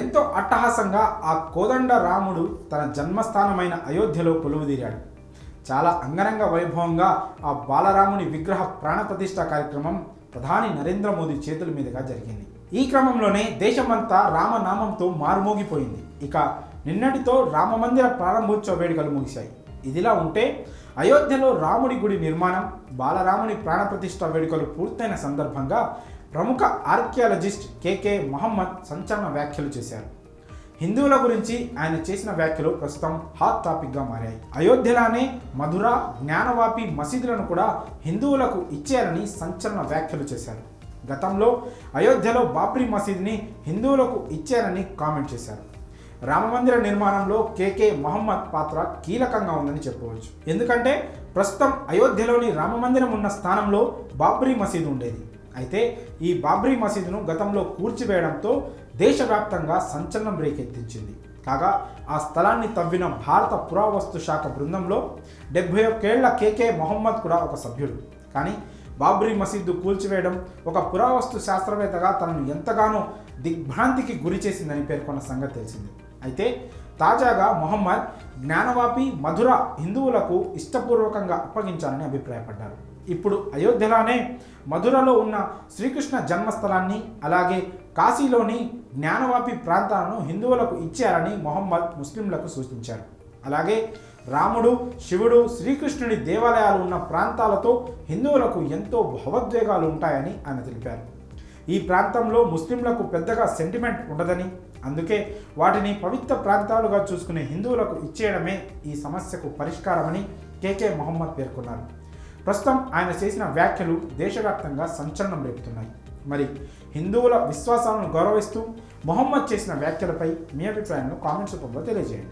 ఎంతో అట్టహాసంగా ఆ కోదండ రాముడు తన జన్మస్థానమైన అయోధ్యలో కొలువుదీరాడు. చాలా అంగరంగ వైభవంగా ఆ బాలరాముని విగ్రహ ప్రాణప్రతిష్ఠ కార్యక్రమం ప్రధాని నరేంద్ర మోదీ చేతుల మీదుగా జరిగింది. ఈ క్రమంలోనే దేశమంతా రామనామంతో మారుమోగిపోయింది. ఇక నిన్నటితో రామమందిర ప్రారంభోత్సవ వేడుకలు ముగిశాయి. ఇదిలా ఉంటే అయోధ్యలో రాముడి గుడి నిర్మాణం, బాలరాముని ప్రాణప్రతిష్ఠ వేడుకలు పూర్తయిన సందర్భంగా ప్రముఖ ఆర్కియాలజిస్ట్ కేకే మహమ్మద్ సంచలన వ్యాఖ్యలు చేశారు. హిందువుల గురించి ఆయన చేసిన వ్యాఖ్యలు ప్రస్తుతం హాట్ టాపిక్గా మారాయి. అయోధ్యలానే మధుర, జ్ఞానవాపి మసీదులను కూడా హిందువులకు ఇచ్చేయాలని సంచలన వ్యాఖ్యలు చేశారు. గతంలో అయోధ్యలో బాబ్రీ మసీదుని హిందువులకు ఇచ్చారని కామెంట్ చేశారు. రామమందిర నిర్మాణంలో కేకే మహమ్మద్ పాత్ర కీలకంగా ఉందని చెప్పవచ్చు. ఎందుకంటే ప్రస్తుతం అయోధ్యలోని రామమందిరం ఉన్న స్థానంలో బాబ్రీ మసీదు ఉండేది. అయితే ఈ బాబ్రీ మసీదును గతంలో కూల్చివేయడంతో దేశవ్యాప్తంగా సంచలనం రేకెత్తించింది. కాగా ఆ స్థలాన్ని తవ్విన భారత పురావస్తు శాఖ బృందంలో 71 ఏళ్ల కేకే మహమ్మద్ కూడా ఒక సభ్యుడు. కానీ బాబ్రీ మసీదు కూల్చివేయడం ఒక పురావస్తు శాస్త్రవేత్తగా తనను ఎంతగానో దిగ్భ్రాంతికి గురి చేసిందని పేర్కొన్న సంగతి తెలిసింది. అయితే తాజాగా మొహమ్మద్ జ్ఞానవాపి, మధుర హిందువులకు ఇష్టపూర్వకంగా అప్పగించాలని అభిప్రాయపడ్డారు. ఇప్పుడు అయోధ్యలోనే మధురలో ఉన్న శ్రీకృష్ణ జన్మస్థలాన్ని, అలాగే కాశీలోని జ్ఞానవాపి ప్రాంతాలను హిందువులకు ఇచ్చారని మొహమ్మద్ ముస్లింలకు సూచించారు. అలాగే రాముడు, శివుడు, శ్రీకృష్ణుడి దేవాలయాలు ఉన్న ప్రాంతాలతో హిందువులకు ఎంతో భావోద్వేగాలు ఉంటాయని ఆయన తెలిపారు. ఈ ప్రాంతంలో ముస్లింలకు పెద్దగా సెంటిమెంట్ ఉండదని, అందుకే వాటిని పవిత్ర ప్రాంతాలుగా చూసుకునే హిందువులకు ఇచ్చేయడమే ఈ సమస్యకు పరిష్కారమని కేకే మహమ్మద్ పేర్కొన్నారు. ప్రస్తుతం ఆయన చేసిన వ్యాఖ్యలు దేశవ్యాప్తంగా సంచలనం రేపుతున్నాయి. మరి హిందువుల విశ్వాసాలను గౌరవిస్తూ మొహమ్మద్ చేసిన వ్యాఖ్యలపై మీ అభిప్రాయాలను కామెంట్స్ రూపంలో తెలియజేయండి.